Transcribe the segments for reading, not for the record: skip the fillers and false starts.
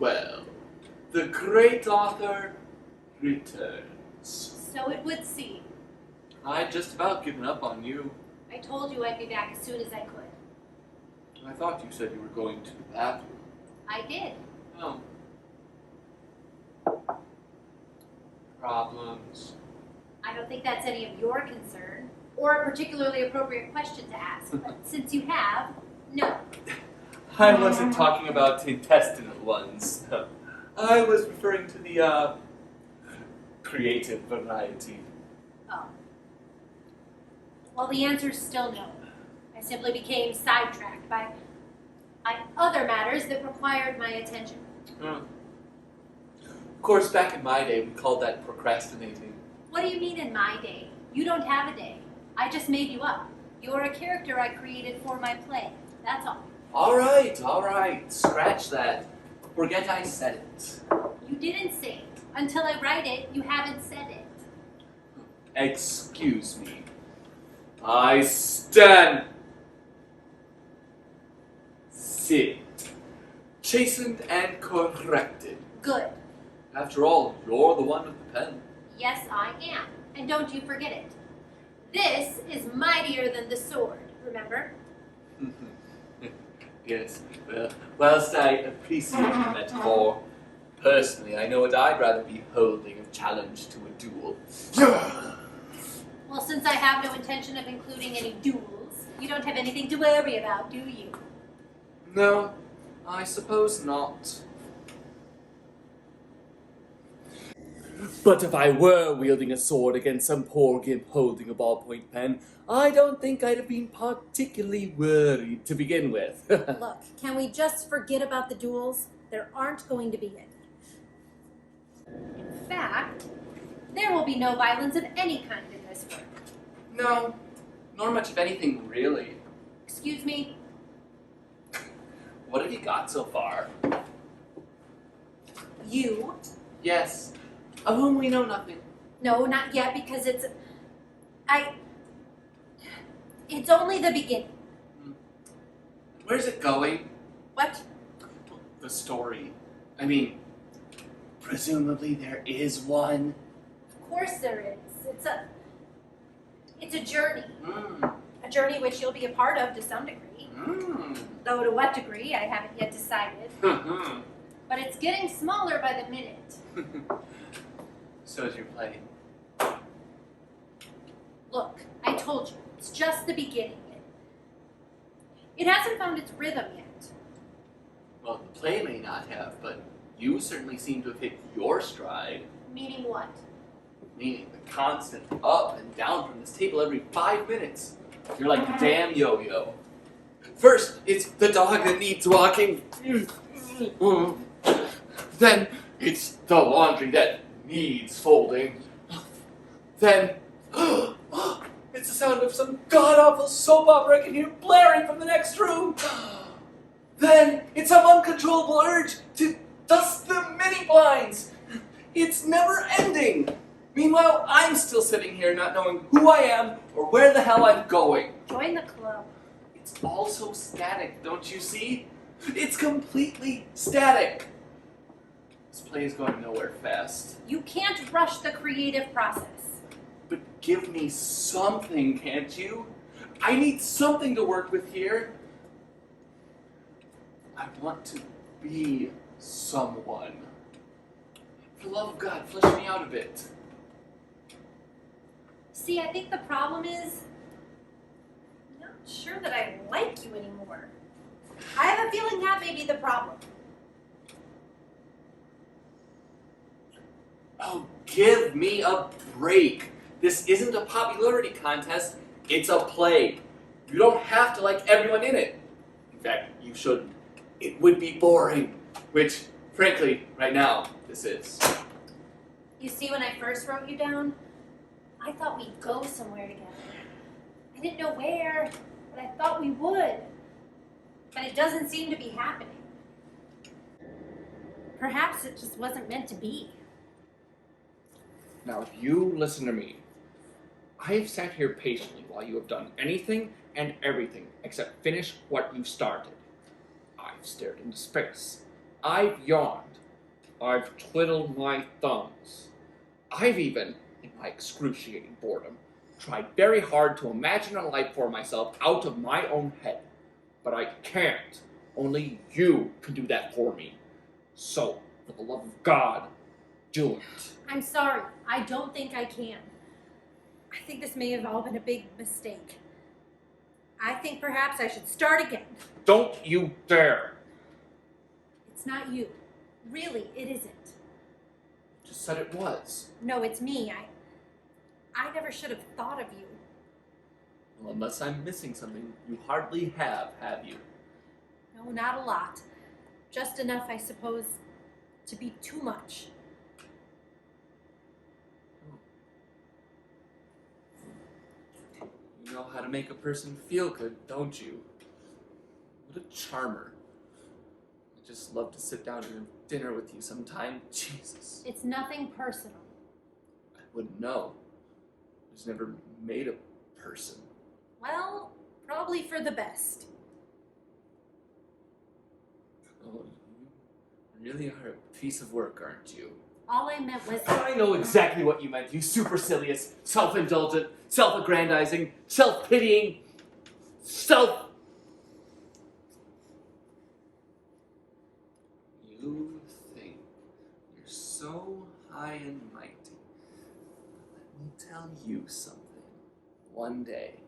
Well, the great author returns. So it would seem. I'd just about given up on you. I told you I'd be back as soon as I could. I thought you said you were going to the bathroom. I did. Oh. Problems. I don't think that's any of your concern, or a particularly appropriate question to ask, but since you have, no. I wasn't talking about intestinal ones. I was referring to the, creative variety. Oh. Well, the answer's still no. I simply became sidetracked by other matters that required my attention. Of course, back in my day, we called that procrastinating. What do you mean in my day? You don't have a day. I just made you up. You're a character I created for my play. That's all. All right. Scratch that. Forget I said it. You didn't say it. Until I write it, you haven't said it. Excuse me. I stand. Sit. Chastened and corrected. Good. After all, you're the one with the pen. Yes, I am. And don't you forget it. This is mightier than the sword, remember? Yes. Well, whilst I appreciate the metaphor, personally, I know what I'd rather be holding a challenge to a duel. Well, since I have no intention of including any duels, you don't have anything to worry about, do you? No, I suppose not. But if I were wielding a sword against some poor gimp holding a ballpoint pen, I don't think I'd have been particularly worried to begin with. Look, can we just forget about the duels? There aren't going to be any. In fact, there will be no violence of any kind in this work. No, nor much of anything, really. Excuse me? What have you got so far? You? Yes, of whom we know nothing. No, not yet, because it's only the beginning. Where's it going? What? The story. I mean, presumably there is one. Of course there is. It's a journey. Mm. A journey which you'll be a part of to some degree. Mm. Though to what degree, I haven't yet decided. But it's getting smaller by the minute. So is your play. Look, I told you, it's just the beginning. It hasn't found its rhythm yet. Well, the play may not have, but you certainly seem to have hit your stride. Meaning what? Meaning the constant up and down from this table every 5 minutes. You're like a damn yo-yo. First, it's the dog that needs walking. Then, it's the laundry that needs folding. Then, it's the sound of some god-awful soap opera I can hear blaring from the next room. Then, it's some uncontrollable urge to dust the mini blinds. It's never ending. Meanwhile, I'm still sitting here not knowing who I am or where the hell I'm going. Join the club. It's all so static, don't you see? It's completely static. This play is going nowhere fast. You can't rush the creative process. But give me something, can't you? I need something to work with here. I want to be someone. For the love of God, flesh me out a bit. See, I think the problem is, I'm not sure that I like you anymore. I have a feeling that may be the problem. Oh, give me a break. This isn't a popularity contest, it's a play. You don't have to like everyone in it. In fact, you shouldn't. It would be boring, which, frankly, right now, this is. You see, when I first wrote you down, I thought we'd go somewhere together. I didn't know where, but I thought we would. But it doesn't seem to be happening. Perhaps it just wasn't meant to be. Now, you listen to me. I have sat here patiently while you have done anything and everything except finish what you started. I've stared into space. I've yawned. I've twiddled my thumbs. I've even, in my excruciating boredom, tried very hard to imagine a life for myself out of my own head. But I can't. Only you can do that for me. So, for the love of God, do it. I'm sorry. I don't think I can. I think this may have all been a big mistake. I think perhaps I should start again. Don't you dare. It's not you. Really, it isn't. Just said it was. No, it's me. I never should have thought of you. Well, unless I'm missing something, you hardly have you? No, not a lot. Just enough, I suppose, to be too much. You know how to make a person feel good, don't you? What a charmer. I'd just love to sit down and have dinner with you sometime. Jesus. It's nothing personal. I wouldn't know. I was never made a person. Well, probably for the best. Oh, you really are a piece of work, aren't you? All I meant was... I know exactly what you meant, you supercilious, self-indulgent, self-aggrandizing, self-pitying, You think you're so high and mighty. Let me tell you something. One day,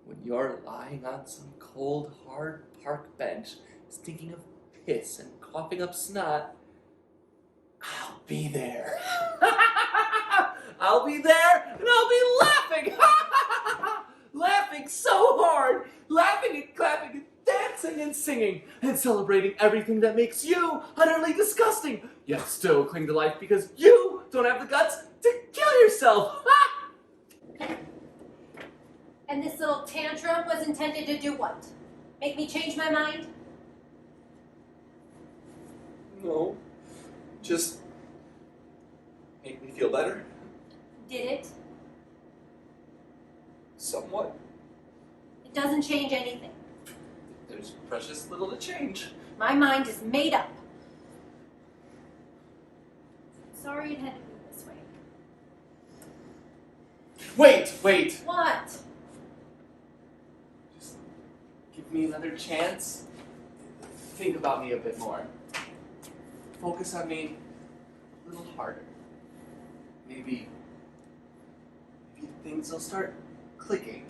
when you're lying on some cold, hard park bench, stinking of piss and coughing up snot, I'll be there. I'll be there, and I'll be laughing. Laughing so hard. Laughing and clapping and dancing and singing and celebrating everything that makes you utterly disgusting, yet still cling to life because you don't have the guts to kill yourself. And this little tantrum was intended to do what? Make me change my mind? No, just make me feel better. Did it? Somewhat. It doesn't change anything. There's precious little to change. My mind is made up. Sorry it had to be this way. Wait. What? Just give me another chance. Think about me a bit more. Focus on me a little harder. Maybe things will start clicking.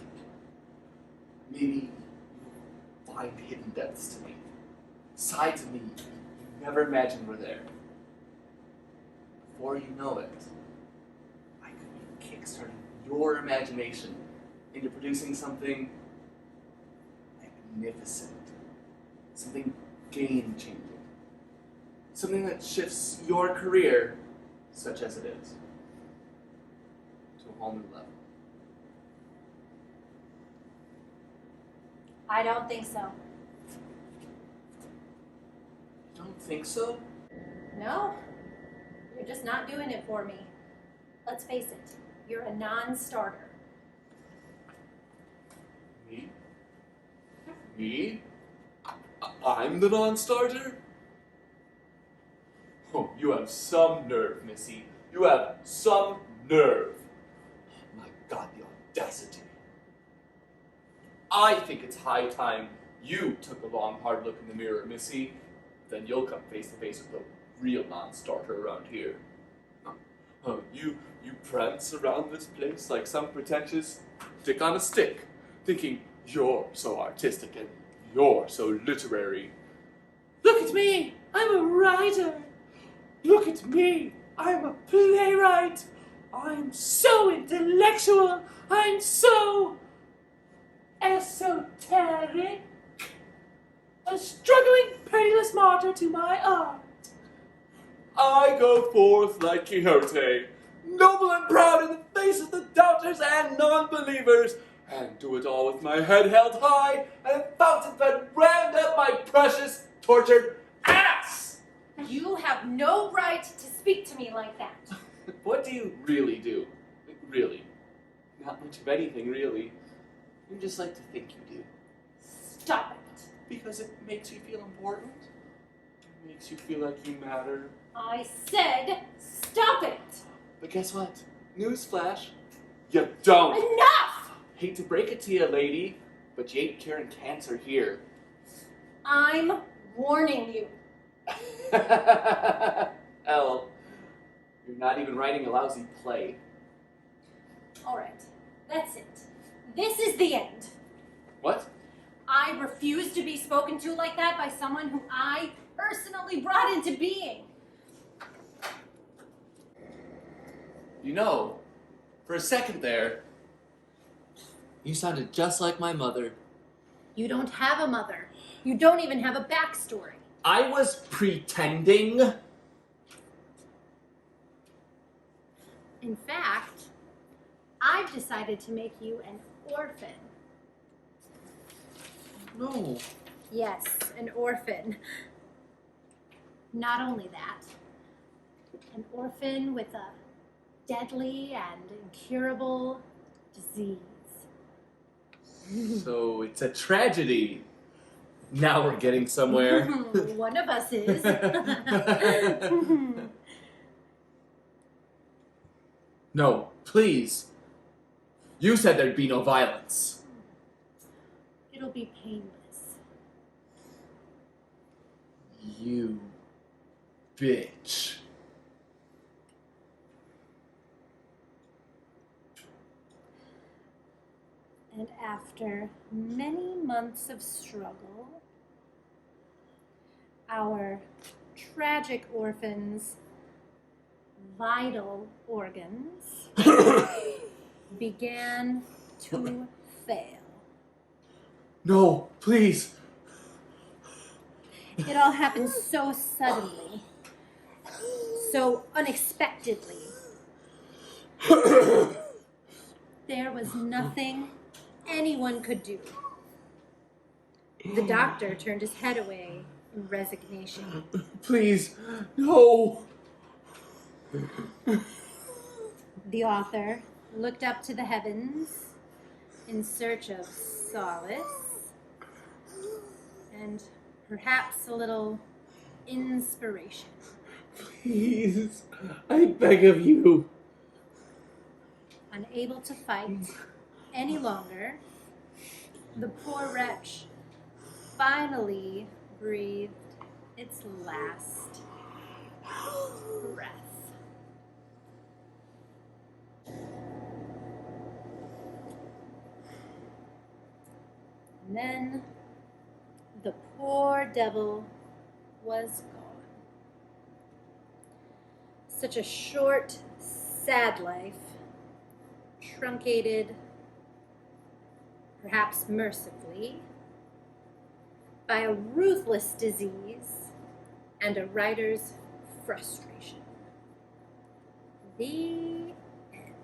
Maybe you'll find hidden depths to me. Sides of me you never imagined were there. Before you know it, I could be kickstarting your imagination into producing something magnificent. Something game-changing. Something that shifts your career, such as it is, to a whole new level. I don't think so. You don't think so? No? You're just not doing it for me. Let's face it, you're a non-starter. Me? I'm the non-starter? Oh, you have some nerve, Missy. You have some nerve. My God, the audacity. I think it's high time you took a long, hard look in the mirror, Missy. Then you'll come face to face with the real non-starter around here. Oh, you prance around this place like some pretentious dick on a stick, thinking you're so artistic and you're so literary. Look at me! I'm a writer! Look at me! I'm a playwright! I'm so intellectual! I'm so esoteric! A struggling, penniless martyr to my art. I go forth like Quixote, noble and proud in the face of the doubters and non-believers, and do it all with my head held high and a fountain pen rammed up my precious, tortured ass! You have no right to speak to me like that. What do you really do? Really? Not much of anything, really. You just like to think you do. Stop it. Because it makes you feel important? Makes you feel like you matter. I said stop it! But guess what? Newsflash. You don't. Enough! Hate to break it to you, lady, but you ain't curing cancer here. I'm warning you. Elle, you're not even writing a lousy play. Alright, that's it. This is the end. What? I refuse to be spoken to like that by someone who I personally brought into being. You know, for a second there, you sounded just like my mother. You don't have a mother. You don't even have a backstory. I was pretending. In fact, I've decided to make you an orphan. No. Yes, an orphan. Not only that, an orphan with a deadly and incurable disease. So it's a tragedy. Now we're getting somewhere. One of us is. No, please. You said there'd be no violence. It'll be painless. You bitch. And after many months of struggle, our tragic orphan's vital organs began to fail. No, please. It all happened so suddenly, so unexpectedly. There was nothing anyone could do. The doctor turned his head away in resignation. Please, no. The author looked up to the heavens in search of solace and perhaps a little inspiration. Please, I beg of you. Unable to fight any longer, the poor wretch finally breathed its last breath. And then the poor devil was gone. Such a short, sad life, truncated, perhaps mercifully, by a ruthless disease and a writer's frustration. The end.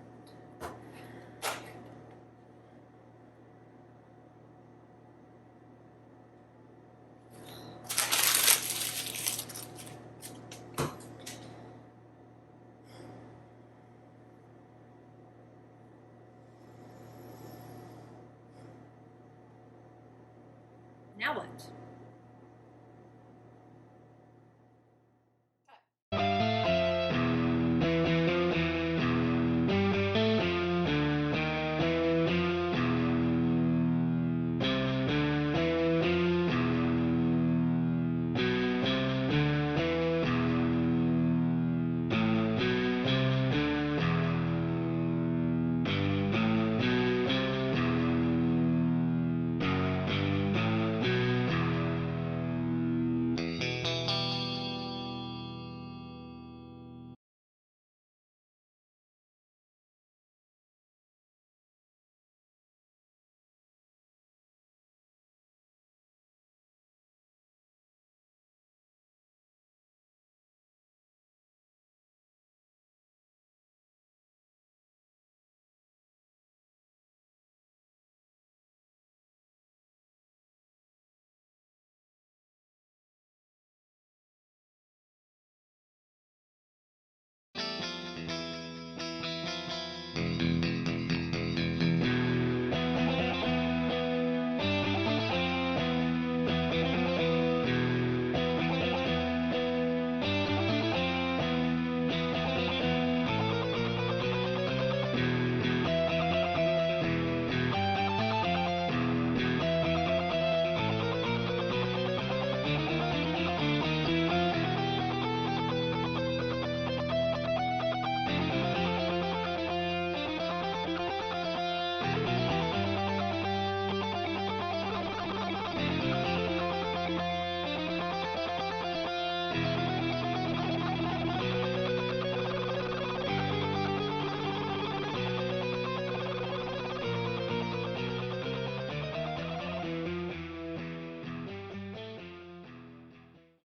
Now what?